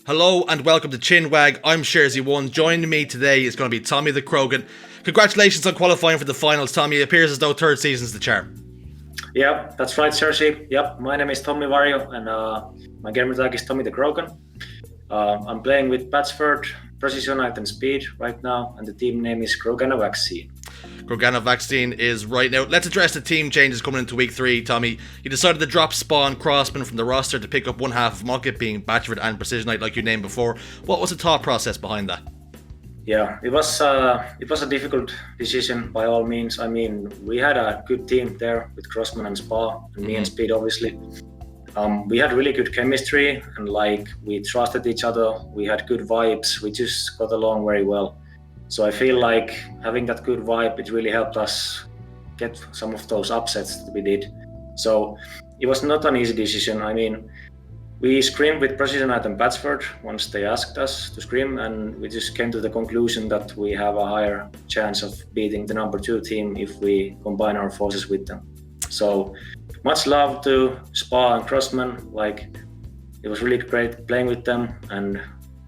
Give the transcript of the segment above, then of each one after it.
Hello and welcome to Chinwag. I'm Sherzy1. Joining me today is going to be TommiTheKrogan. Congratulations on qualifying for the finals, Tommi. It appears as though third season's the charm. Yep, that's right, Sherzy. Yep, my name is Tommi and my gamer tag is TommiTheKrogan. I'm playing with Patchford, Precision and Speed right now, and the team name is Krogan Vaccine. Krogan Vaccine is right now. Let's address the team changes coming into week 3, Tommi. You decided to drop Spawn Crossman from the roster to pick up one half of Mocket, being Batchford and Precision like you named before. What was the thought process behind that? Yeah, it was a difficult decision by all means. I mean, we had a good team there with Crossman and Spa, and me and Speed obviously. We had really good chemistry and we trusted each other. We had good vibes. We just got along very well. So I feel like having that good vibe, it really helped us get some of those upsets that we did. So it was not an easy decision. I mean, we scrimmed with Precision and Patchford once they asked us to scrim, and we just came to the conclusion that we have a higher chance of beating the number 2 team if we combine our forces with them. So much love to Spa and Crossman. It was really great playing with them, and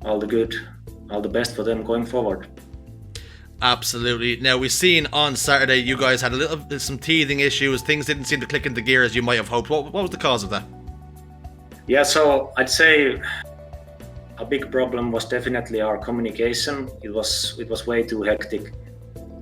all the best for them going forward. Absolutely. Now, we've seen on Saturday you guys had some teething issues. Things didn't seem to click into gear as you might have hoped. What was the cause of that? Yeah, so I'd say a big problem was definitely our communication. It was way too hectic.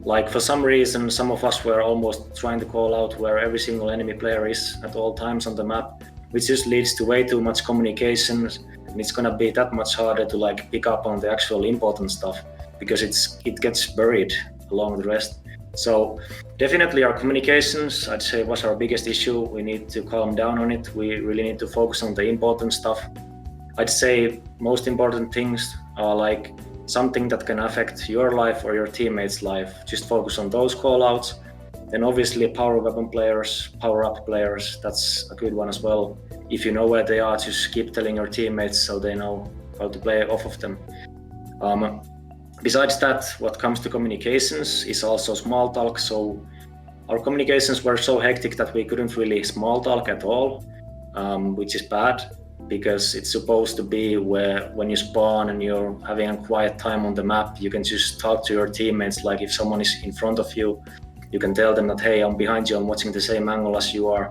For some reason, some of us were almost trying to call out where every single enemy player is at all times on the map, which just leads to way too much communication, and it's gonna be that much harder to pick up on the actual important stuff, because it gets buried along the rest. So definitely our communications, I'd say, was our biggest issue. We need to calm down on it. We really need to focus on the important stuff. I'd say most important things are something that can affect your life or your teammates' life. Just focus on those call-outs. Then obviously power weapon players, power-up players, that's a good one as well. If you know where they are, just keep telling your teammates so they know how to play off of them. Besides that, what comes to communications is also small talk. So our communications were so hectic that we couldn't really small talk at all, which is bad, because it's supposed to be where when you spawn and you're having a quiet time on the map, you can just talk to your teammates. Like if someone is in front of you, you can tell them that, hey, I'm behind you, I'm watching the same angle as you are.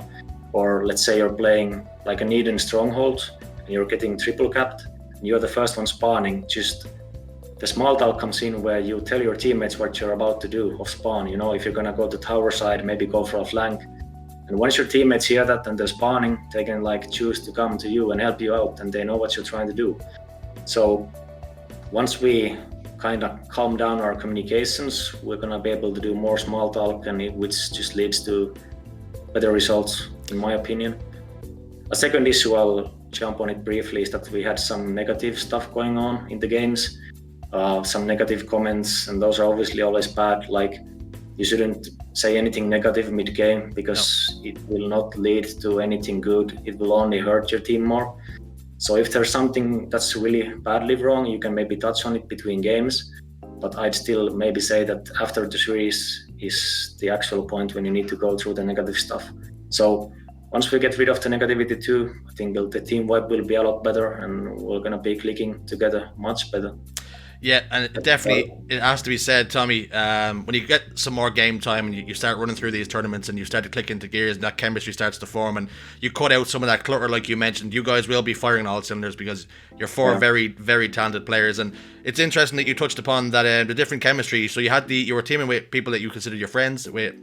Or let's say you're playing like an Eden stronghold and you're getting triple capped and you're the first one spawning. Just the small talk comes in where you tell your teammates what you're about to do off spawn. You know, if you're gonna go to tower side, maybe go for a flank. And once your teammates hear that and they're spawning, they can choose to come to you and help you out, and they know what you're trying to do. So once we kind of calm down our communications, we're gonna be able to do more small talk, which just leads to better results, in my opinion. A second issue, I'll jump on it briefly, is that we had some negative stuff going on in the games. Some negative comments, and those are obviously always bad. You shouldn't say anything negative mid-game, because it will not lead to anything good. It will only hurt your team more. So if there's something that's really badly wrong, you can maybe touch on it between games, but I'd still maybe say that after the series is the actual point when you need to go through the negative stuff. So once we get rid of the negativity too, I think the team vibe will be a lot better, and we're gonna be clicking together much better. Yeah, and it has to be said, Tommi, when you get some more game time and you start running through these tournaments and you start to click into gears and that chemistry starts to form and you cut out some of that clutter like you mentioned, you guys will be firing all cylinders, because you're four very, very talented players. And it's interesting that you touched upon that the different chemistry. So you were teaming with people that you considered your friends, with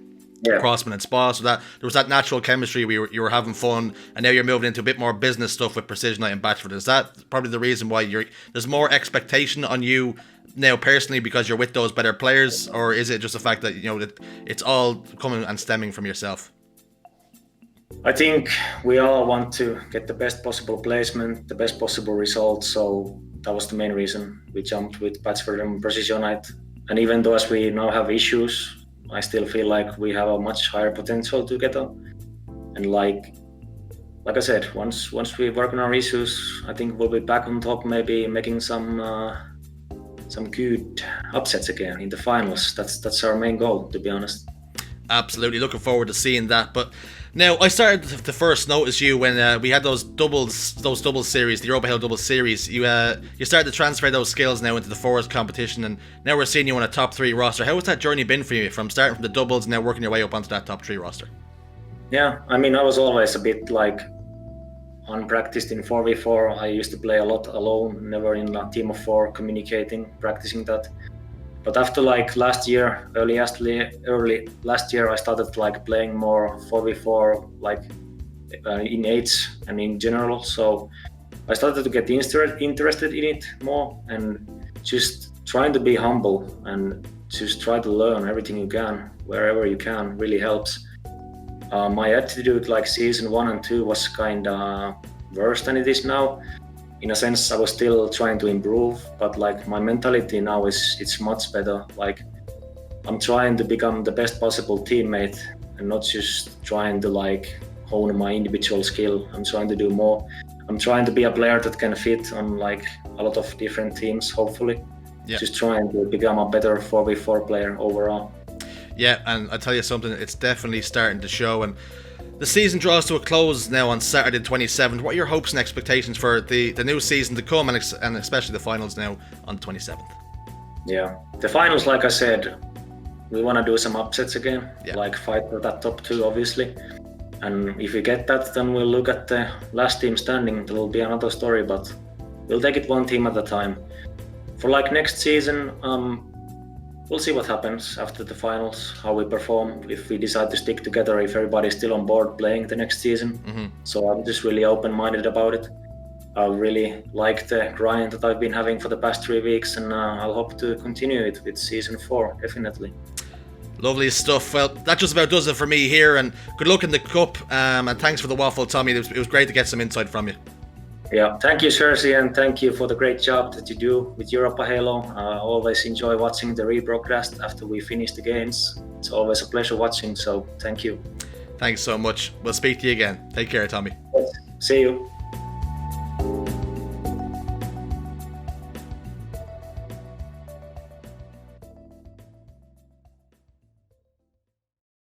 Crossman and Spa, so that there was that natural chemistry. You were having fun, and now you're moving into a bit more business stuff with Precision and Batchford. Is that probably the reason why there's more expectation on you now personally because you're with those better players, or is it just the fact that that it's all coming and stemming from yourself? I think we all want to get the best possible placement, the best possible result, so that was the main reason we jumped with Batchford and Precision. And even though as we now have issues, I still feel like we have a much higher potential together. And like I said, once we work on our issues, I think we'll be back on top, maybe making some good upsets again in the finals. That's our main goal, to be honest. Absolutely, looking forward to seeing that. But now, I started to first notice you when we had those doubles series, the Europa Hill doubles series. You started to transfer those skills now into the forwards competition, and now we're seeing you on a top 3 roster. How has that journey been for you, from starting from the doubles and now working your way up onto that top 3 roster? Yeah, I mean, I was always a bit like unpracticed in 4v4. I used to play a lot alone, never in a team of 4, communicating, practicing that. But after like last year, early last year, I started like playing more 4v4, like in 8s and in general. So I started to get interested in it more, and just trying to be humble and just try to learn everything you can, wherever you can, really helps. My attitude like season 1 and 2 was kind of worse than it is now. In a sense, I was still trying to improve, but like my mentality now it's much better. Like I'm trying to become the best possible teammate and not just trying to like hone my individual skill. I'm trying to do more. I'm trying to be a player that can fit on like a lot of different teams, hopefully. Yeah. Just trying to become a better 4v4 player overall. Yeah, and I tell you something, it's definitely starting to show. And the season draws to a close now on Saturday the 27th. What are your hopes and expectations for the new season to come, and especially the finals now on the 27th? Yeah, the finals, like I said, we want to do some upsets again, like fight for that top 2, obviously. And if we get that, then we'll look at the last team standing. There will be another story, but we'll take it one team at a time. For like next season, we'll see what happens after the finals, how we perform, if we decide to stick together, if everybody's still on board playing the next season. Mm-hmm. So I'm just really open-minded about it. I really like the grind that I've been having for the past 3 weeks, and I'll hope to continue it with season 4, definitely. Lovely stuff. Well, that just about does it for me here, and good luck in the cup, and thanks for the waffle, Tommi. It was great to get some insight from you. Yeah, thank you, Sherzy, and thank you for the great job that you do with Europa Halo. I always enjoy watching the rebroadcast after we finish the games. It's always a pleasure watching, so thank you. Thanks so much. We'll speak to you again. Take care, Tommi. See you.